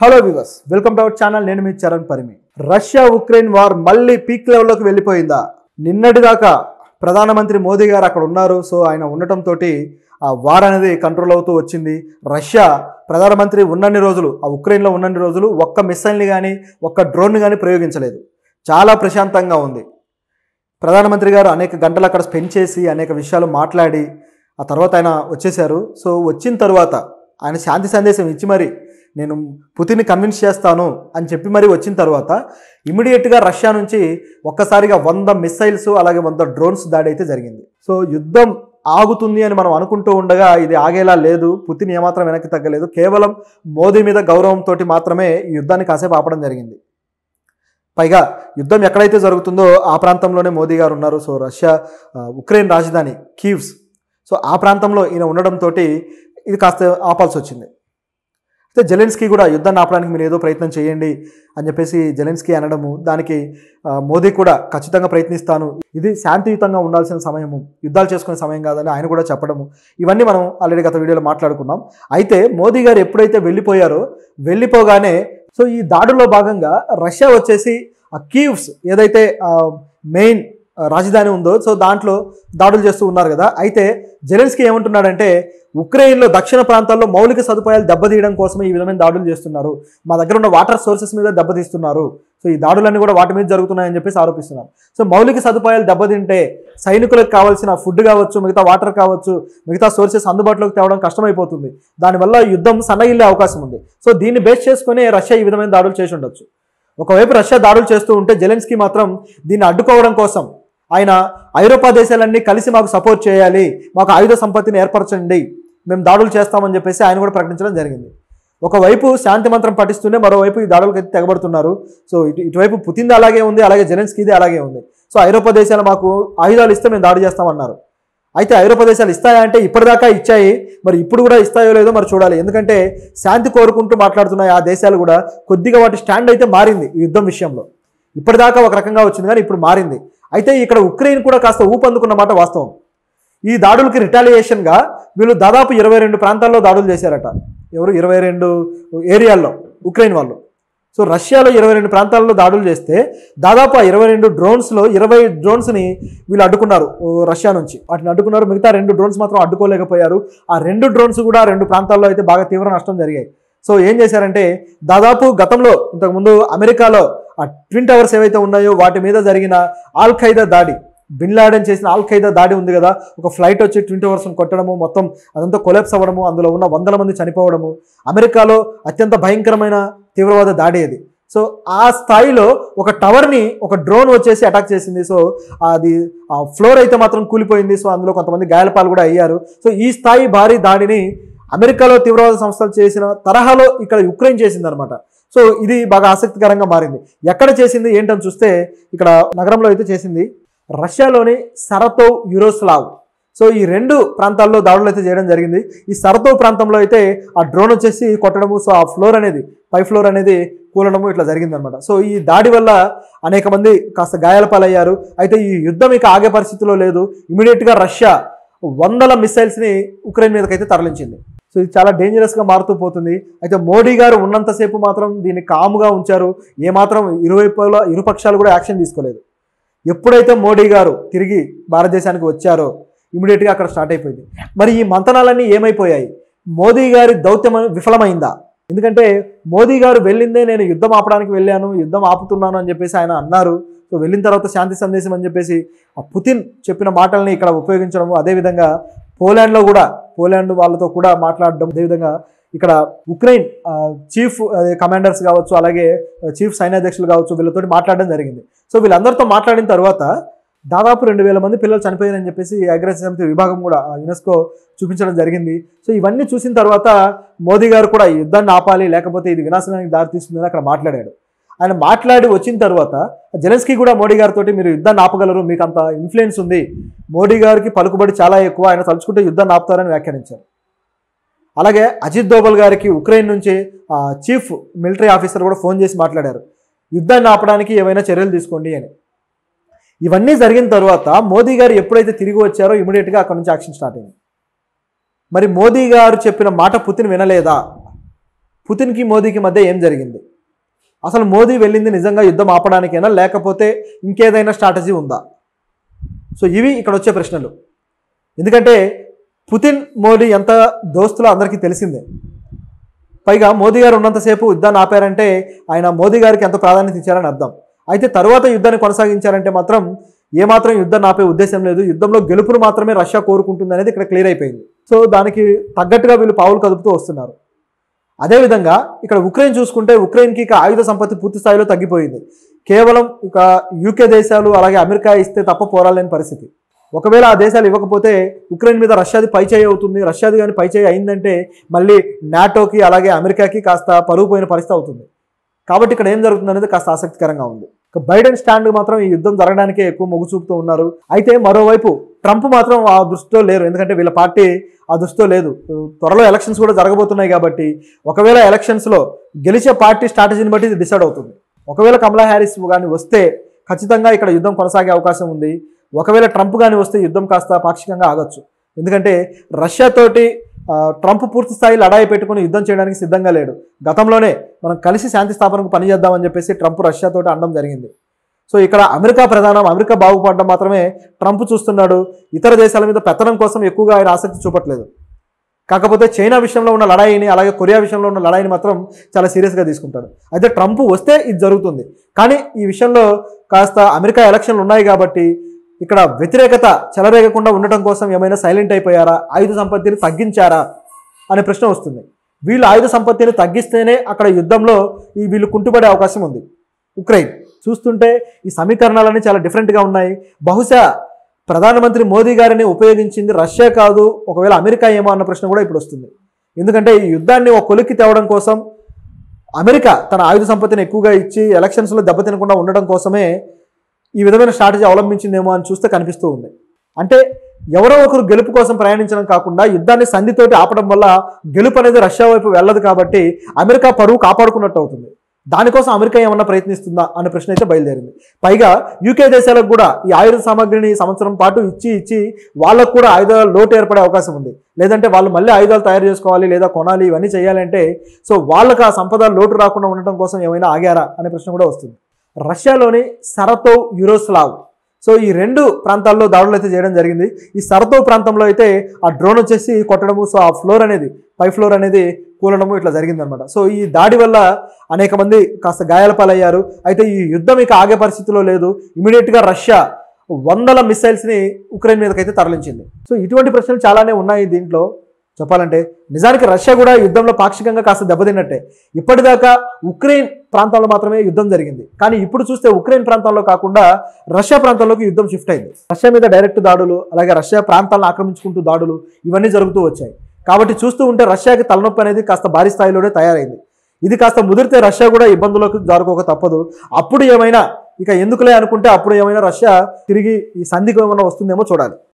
Hello viewers, welcome to our channel. నేను మీ Charan Parimi. Russia Ukraine war మళ్ళీ పీక్ లెవెల్లోకి వెళ్ళిపోయిందా? నిన్నటిదాకా ప్రధానమంత్రి మోదీ గారు అక్కడ ఉన్నారు. సో ఆయన ఉండటంతో ఆ వార్ అనేది కంట్రోల్ అవుతూ వచ్చింది. రష్యా ప్రధానమంత్రి ఉన్నన్ని రోజులు, ఆ ఉక్రెయిన్లో ఉన్నన్ని రోజులు ఒక్క మిసైల్ని కానీ ఒక్క డ్రోన్ని కానీ ప్రయోగించలేదు. చాలా ప్రశాంతంగా ఉంది. ప్రధానమంత్రి గారు అనేక గంటలు అక్కడ స్పెండ్ చేసి అనేక విషయాలు మాట్లాడి ఆ తర్వాత ఆయన వచ్చేశారు. సో వచ్చిన తర్వాత ఆయన శాంతి సందేశం ఇచ్చి మరి నేను పుతిన్ని కన్విన్స్ చేస్తాను అని చెప్పి మరి వచ్చిన తర్వాత ఇమీడియట్గా రష్యా నుంచి ఒక్కసారిగా 100 మిసైల్స్ అలాగే 100 డ్రోన్స్ దాడి అయితే జరిగింది. సో యుద్ధం ఆగుతుంది అని మనం అనుకుంటూ ఉండగా ఇది ఆగేలా లేదు. పుతిన్ ఏమాత్రం వెనక్కి తగ్గలేదు. కేవలం మోదీ మీద గౌరవంతో మాత్రమే ఈ యుద్ధాన్ని కాసేపు ఆపడం జరిగింది. పైగా యుద్ధం ఎక్కడైతే జరుగుతుందో ఆ ప్రాంతంలోనే మోదీ గారు ఉన్నారు. సో రష్యా ఉక్రెయిన్ రాజధాని కీవ్స్, సో ఆ ప్రాంతంలో ఈయన ఉండడంతో ఇది కాస్త ఆపాల్సి వచ్చింది. అయితే జెలెన్స్కీ కూడా యుద్ధాన్ని ఆపడానికి మీరు ఏదో ప్రయత్నం చేయండి అని చెప్పేసి జెలెన్స్కీ అనడము, దానికి మోదీ కూడా ఖచ్చితంగా ప్రయత్నిస్తాను, ఇది శాంతియుతంగా ఉండాల్సిన సమయము, యుద్ధాలు చేసుకునే సమయం కాదని ఆయన కూడా చెప్పడము, ఇవన్నీ మనం ఆల్రెడీ గత వీడియోలో మాట్లాడుకున్నాం. అయితే మోదీ గారు ఎప్పుడైతే వెళ్ళిపోగానే సో ఈ దాడుల్లో భాగంగా రష్యా వచ్చేసి ఆ కీవ్స్ ఏదైతే మెయిన్ రాజధాని ఉందో సో దాంట్లో దాడులు చేస్తూ ఉన్నారు కదా. అయితే జెలెన్స్కీ ఏమంటున్నాడంటే ఉక్రెయిన్లో దక్షిణ ప్రాంతాల్లో మౌలిక సదుపాయాలు దెబ్బతీయడం కోసమే ఈ విధమైన దాడులు చేస్తున్నారు, మా దగ్గర ఉన్న వాటర్ సోర్సెస్ మీద దెబ్బతీస్తున్నారు, సో ఈ దాడులన్నీ కూడా వాటి మీద జరుగుతున్నాయని చెప్పేసి ఆరోపిస్తున్నారు. సో మౌలిక సదుపాయాలు దెబ్బతింటే సైనికులకు కావాల్సిన ఫుడ్ కావచ్చు, మిగతా వాటర్ కావచ్చు, మిగతా సోర్సెస్ అందుబాటులోకి తేవడం కష్టమైపోతుంది. దానివల్ల యుద్ధం సన్నగిల్లే అవకాశం ఉంది. సో దీన్ని బేస్ చేసుకుని రష్యా ఈ విధమైన దాడులు చేసి ఉండొచ్చు. ఒకవైపు రష్యా దాడులు చేస్తూ ఉంటే జెలెన్స్కీ మాత్రం దీన్ని అడ్డుకోవడం కోసం ఆయన ఐరోపా దేశాలన్నీ కలిసి మాకు సపోర్ట్ చేయాలి, మాకు ఆయుధ సంపత్తిని ఏర్పరచండి, మేము దాడులు చేస్తామని చెప్పేసి ఆయన కూడా ప్రకటించడం జరిగింది. ఒకవైపు శాంతి మంత్రం పఠిస్తూనే మరోవైపు ఈ దాడులకు అయితే తెగబడుతున్నారు. సో ఇటువైపు పుతిన్ది అలాగే ఉంది, అలాగే జెలెన్స్కీది అలాగే ఉంది. సో ఐరోపా దేశాలు మాకు ఆయుధాలు ఇస్తే మేము దాడి చేస్తామన్నారు. అయితే ఐరోపా దేశాలు ఇస్తాయా అంటే ఇప్పటిదాకా ఇచ్చాయి, మరి ఇప్పుడు కూడా ఇస్తాయో లేదో మరి చూడాలి. ఎందుకంటే శాంతి కోరుకుంటూ మాట్లాడుతున్నాయి ఆ దేశాలు కూడా. కొద్దిగా వాటి స్టాండ్ అయితే మారింది ఈ యుద్ధం విషయంలో. ఇప్పటిదాకా ఒక రకంగా వచ్చింది కానీ ఇప్పుడు మారింది. అయితే ఇక్కడ ఉక్రెయిన్ కూడా కాస్త ఊపందుకున్న మాట వాస్తవం. ఈ దాడులకి రిటాలియేషన్గా వీళ్ళు దాదాపు 22 ప్రాంతాల్లో దాడులు చేశారట. ఎవరు? 22 ఏరియాల్లో ఉక్రెయిన్ వాళ్ళు. సో రష్యాలో 22 ప్రాంతాల్లో దాడులు చేస్తే దాదాపు ఆ 22 డ్రోన్స్లో 20 డ్రోన్స్ని వీళ్ళు అడ్డుకున్నారు రష్యా నుంచి. వాటిని అడ్డుకున్నారు. మిగతా 2 డ్రోన్స్ మాత్రం అడ్డుకోలేకపోయారు. ఆ 2 డ్రోన్స్ కూడా 2 ప్రాంతాల్లో అయితే బాగా తీవ్ర నష్టం జరిగాయి. సో ఏం చేశారంటే దాదాపు గతంలో ఇంతకుముందు అమెరికాలో ఆ ట్విన్ టవర్స్ ఏవైతే ఉన్నాయో వాటి మీద జరిగిన ఆల్ ఖైదా దాడి, బిన్ లాడెన్ చేసిన ఆల్ ఖైదా దాడి ఉంది కదా, ఒక ఫ్లైట్ వచ్చి ట్విన్ టవర్స్ని కొట్టడము, మొత్తం అదంతా కొలాప్స్ అవ్వడము, అందులో ఉన్న 100 మంది చనిపోవడము, అమెరికాలో అత్యంత భయంకరమైన తీవ్రవాద దాడి అది. సో ఆ స్థాయిలో ఒక టవర్ని ఒక డ్రోన్ వచ్చేసి అటాక్ చేసింది. సో అది ఆ ఫ్లోర్ అయితే మాత్రం కూలిపోయింది. సో అందులో కొంతమంది గాయాలపాలు కూడా అయ్యారు. సో ఈ స్థాయి భారీ దాడిని అమెరికాలో తీవ్రవాద సంస్థలు చేసిన తరహాలో ఇక్కడ ఉక్రెయిన్ చేసిందనమాట. సో ఇది బాగా ఆసక్తికరంగా మారింది. ఎక్కడ చేసింది ఏంటని చూస్తే ఇక్కడ నగరంలో అయితే చేసింది, రష్యాలోని సరతోవ్, యురోస్లావ్. సో ఈ 2 ప్రాంతాల్లో దాడులు అయితే చేయడం జరిగింది. ఈ సరతోవ్ ప్రాంతంలో అయితే ఆ డ్రోన్ వచ్చేసి కొట్టడము, సో ఆ ఫ్లోర్ అనేది పై ఫ్లోర్ అనేది కూలడము ఇట్లా జరిగిందనమాట. సో ఈ దాడి వల్ల అనేక మంది కాస్త గాయాల పాలయ్యారు. అయితే ఈ యుద్ధం ఇక ఆగే పరిస్థితిలో లేదు. ఇమీడియట్గా రష్యా 100 మిసైల్స్ని ఉక్రెయిన్ మీదకైతే తరలించింది. సో ఇది చాలా డేంజరస్గా మారుతూ పోతుంది. అయితే మోడీ గారు ఉన్నంతసేపు మాత్రం దీన్ని కాముగా ఉంచారు. ఏమాత్రం ఇరు పక్షాలు కూడా యాక్షన్ తీసుకోలేదు. ఎప్పుడైతే మోడీ గారు తిరిగి భారతదేశానికి వచ్చారో ఇమీడియట్గా అక్కడ స్టార్ట్ అయిపోయింది. మరి ఈ మంతనాలన్నీ ఏమైపోయాయి? మోదీ గారి దౌత్యం విఫలమైందా? ఎందుకంటే మోదీ గారు వెళ్ళిందే నేను యుద్ధం ఆపడానికి వెళ్ళాను, యుద్ధం ఆపుతున్నాను అని చెప్పేసి ఆయన అన్నారు. సో వెళ్ళిన తర్వాత శాంతి సందేశం అని చెప్పేసి ఆ పుతిన్ చెప్పిన మాటల్ని ఇక్కడ ఉపయోగించడము, అదేవిధంగా పోలాండ్ వాళ్ళతో కూడా మాట్లాడడం, అదేవిధంగా ఇక్కడ ఉక్రెయిన్ చీఫ్ కమాండర్స్ కావచ్చు, అలాగే చీఫ్ సైన్యాధ్యక్షులు కావచ్చు, వీళ్ళతో మాట్లాడడం జరిగింది. సో వీళ్ళందరితో మాట్లాడిన తర్వాత దాదాపు 2000 మంది పిల్లలు చనిపోయారని చెప్పేసి ఐక్యరాజ్య సమితి విభాగం కూడా యునెస్కో చూపించడం జరిగింది. సో ఇవన్నీ చూసిన తర్వాత మోదీ గారు కూడా ఈ యుద్ధాన్ని ఆపాలి, లేకపోతే ఇది వినాశనానికి దారితీస్తుందని అక్కడ మాట్లాడాడు. ఆయన మాట్లాడి వచ్చిన తర్వాత జెలెన్స్కీ కూడా మోడీ గారితో మీరు యుద్ధాన్ని ఆపగలరు, మీకు అంత ఇన్ఫ్లుయెన్స్ ఉంది, మోడీ గారికి పలుకుబడి చాలా ఎక్కువ, ఆయన తలుచుకుంటే యుద్ధాన్ని ఆపుతారని వ్యాఖ్యానించారు. అలాగే అజిత్ దోవల్ గారికి ఉక్రెయిన్ నుంచి చీఫ్ మిలిటరీ ఆఫీసర్ కూడా ఫోన్ చేసి మాట్లాడారు, యుద్ధాన్ని ఆపడానికి ఏమైనా చర్యలు తీసుకోండి అని. ఇవన్నీ జరిగిన తర్వాత మోదీ గారు ఎప్పుడైతే తిరిగి వచ్చారో ఇమీడియట్గా అక్కడ నుంచి యాక్షన్ స్టార్ట్ అయింది. మరి మోదీ గారు చెప్పిన మాట పుతిన్ వినలేదా? పుతిన్కి మోదీకి మధ్య ఏం జరిగింది? అసలు మోదీ వెళ్ళింది నిజంగా యుద్ధం ఆపడానికైనా లేకపోతే ఇంకేదైనా స్ట్రాటజీ ఉందా? సో ఇవి ఇక్కడ వచ్చే ప్రశ్నలు. ఎందుకంటే పుతిన్ మోడీ ఎంత దోస్తులో అందరికీ తెలిసిందే. పైగా మోదీ గారు ఉన్నంతసేపు యుద్ధాన్ని ఆపారంటే ఆయన మోదీ గారికి ఎంత ప్రాధాన్యత ఇచ్చారని అర్థం. అయితే తర్వాత యుద్ధాన్ని కొనసాగించారంటే మాత్రం ఏమాత్రం యుద్ధాన్ని ఆపే ఉద్దేశం లేదు, యుద్ధంలో గెలుపును మాత్రమే రష్యా కోరుకుంటుంది అనేది ఇక్కడ క్లియర్ అయిపోయింది. సో దానికి తగ్గట్టుగా వీళ్ళు పావులు కదుపుతూ వస్తున్నారు. అదేవిధంగా ఇక్కడ ఉక్రెయిన్ చూసుకుంటే ఉక్రెయిన్కి ఇక ఆయుధ సంపత్తి పూర్తి స్థాయిలో తగ్గిపోయింది. కేవలం ఇక యూకే దేశాలు అలాగే అమెరికా ఇస్తే తప్ప పోరాలేని పరిస్థితి. ఒకవేళ ఆ దేశాలు ఇవ్వకపోతే ఉక్రెయిన్ మీద రష్యాది పైచేయి అవుతుంది. రష్యాది కానీ పైచేయి అయిందంటే మళ్ళీ నాటోకి అలాగే అమెరికాకి కాస్త పరుగు పోయిన పరిస్థితి అవుతుంది. కాబట్టి ఇక్కడ ఏం జరుగుతుంది అనేది కాస్త ఆసక్తికరంగా ఉంది. ఇక బైడెన్ స్టాండ్ మాత్రం ఈ యుద్ధం జరగడానికే ఎక్కువ మొగ్గు చూపుతూ ఉన్నారు. అయితే మరోవైపు ట్రంప్ మాత్రం ఆ దృష్టిలో లేరు. ఎందుకంటే వీళ్ళ పార్టీ ఆ దృష్టిలో లేదు. త్వరలో ఎలక్షన్స్ కూడా జరగబోతున్నాయి కాబట్టి ఒకవేళ ఎలక్షన్స్లో గెలిచే పార్టీ స్ట్రాటజీని బట్టి ఇది డిసైడ్ అవుతుంది. ఒకవేళ కమలా హ్యారిస్ కానీ వస్తే ఖచ్చితంగా ఇక్కడ యుద్ధం కొనసాగే అవకాశం ఉంది. ఒకవేళ ట్రంప్ కానీ వస్తే యుద్ధం కాస్త పాక్షికంగా ఆగొచ్చు. ఎందుకంటే రష్యాతోటి ట్రంప్ పూర్తి స్థాయి లడాయి పెట్టుకుని యుద్ధం చేయడానికి సిద్ధంగా లేడు. గతంలోనే మనం కలిసి శాంతి స్థాపనకు పనిచేద్దామని చెప్పేసి ట్రంప్ రష్యాతోటి అనడం జరిగింది. సో ఇక్కడ అమెరికా ప్రధానం, అమెరికా బాగుపడడం మాత్రమే ట్రంప్ చూస్తున్నాడు. ఇతర దేశాల మీద పెత్తనం కోసం ఎక్కువగా ఆయన ఆసక్తి చూపట్లేదు. కాకపోతే చైనా విషయంలో ఉన్న లడాయిని అలాగే కొరియా విషయంలో ఉన్న లడాయిని మాత్రం చాలా సీరియస్గా తీసుకుంటాడు. అయితే ట్రంప్ వస్తే ఇది జరుగుతుంది. కానీ ఈ విషయంలో కాస్త అమెరికా ఎలక్షన్లు ఉన్నాయి కాబట్టి ఇక్కడ వ్యతిరేకత చెలరేగకుండా ఉండటం కోసం ఏమైనా సైలెంట్ అయిపోయారా, ఆయుధ సంపత్తిని తగ్గించారా అనే ప్రశ్న వస్తుంది. వీళ్ళు ఆయుధ సంపత్తిని తగ్గిస్తేనే అక్కడ యుద్ధంలో వీళ్ళు కుంటుపడే అవకాశం ఉంది. ఉక్రెయిన్ చూస్తుంటే ఈ సమీకరణాలన్నీ చాలా డిఫరెంట్గా ఉన్నాయి. బహుశా ప్రధానమంత్రి మోదీ గారిని ఉపయోగించింది రష్యా కాదు, ఒకవేళ అమెరికా ఏమో అన్న ప్రశ్న కూడా ఇప్పుడు వస్తుంది. ఎందుకంటే ఈ యుద్ధాన్ని ఒక కొలిక్కి తేవడం కోసం అమెరికా తన ఆయుధ సంపత్తిని ఎక్కువగా ఇచ్చి ఎలక్షన్స్లో దెబ్బతినకుండా ఉండడం కోసమే ఈ విధమైన స్ట్రాటజీ అవలంబించిందేమో అని చూస్తే కనిపిస్తూ ఉంది. అంటే ఎవరో ఒకరు గెలుపు కోసం ప్రయాణించడం కాకుండా యుద్ధాన్ని సంధితోటి ఆపడం వల్ల గెలుపు అనేది రష్యా వైపు వెళ్ళదు కాబట్టి అమెరికా పరువు కాపాడుకున్నట్టు అవుతుంది. దానికోసం అమెరికా ఏమన్నా ప్రయత్నిస్తుందా అనే ప్రశ్న అయితే బయలుదేరింది. పైగా యూకే దేశాలకు కూడా ఈ ఆయుధ సామాగ్రిని సంవత్సరం పాటు ఇచ్చి వాళ్ళకు కూడా ఆయుధాల లోటు ఏర్పడే అవకాశం ఉంది. లేదంటే వాళ్ళు మళ్ళీ ఆయుధాలు తయారు చేసుకోవాలి లేదా కొనాలి, ఇవన్నీ చేయాలంటే సో వాళ్ళకు ఆ సంపద లోటు రాకుండా ఉండటం కోసం ఏమైనా ఆగారా అనే ప్రశ్న కూడా వస్తుంది. రష్యాలోని సరతోవ్, యురోస్లావ్, సో ఈ రెండు ప్రాంతాల్లో దాడులు అయితే చేయడం జరిగింది. ఈ సరతోవ్ ప్రాంతంలో అయితే ఆ డ్రోన్ వచ్చేసి కొట్టడము, సో ఆ ఫ్లోర్ అనేది పై ఫ్లోర్ అనేది కూలడము ఇట్లా జరిగిందనమాట. సో ఈ దాడి వల్ల అనేక మంది కాస్త గాయాల పాలయ్యారు. అయితే ఈ యుద్ధం ఇక ఆగే పరిస్థితిలో లేదు. ఇమీడియట్గా రష్యా వందల మిసైల్స్ని ఉక్రెయిన్ మీదకైతే తరలించింది. సో ఇటువంటి ప్రశ్నలు చాలానే ఉన్నాయి దీంట్లో చెప్పాలంటే. నిజానికి రష్యా కూడా యుద్ధంలో పాక్షికంగా కాస్త దెబ్బతిన్నట్టే. ఇప్పటిదాకా ఉక్రెయిన్ ప్రాంతాల్లో మాత్రమే యుద్ధం జరిగింది. కానీ ఇప్పుడు చూస్తే ఉక్రెయిన్ ప్రాంతాల్లో కాకుండా రష్యా ప్రాంతాల్లోకి యుద్ధం షిఫ్ట్ అయింది. రష్యా మీద డైరెక్ట్ దాడులు అలాగే రష్యా ప్రాంతాలను ఆక్రమించుకుంటూ దాడులు ఇవన్నీ జరుగుతూ వచ్చాయి. కాబట్టి చూస్తూ ఉంటే రష్యాకి తలనొప్పి అనేది కాస్త భారీ స్థాయిలోనే తయారైంది. ఇది కాస్త ముదిరితే రష్యా కూడా ఇబ్బందులకు జారుకోక తప్పదు. అప్పుడు ఏమైనా ఇక ఎందుకులే అనుకుంటే అప్పుడు ఏమైనా రష్యా తిరిగి ఈ సంధికి ఏమైనా వస్తుందేమో చూడాలి.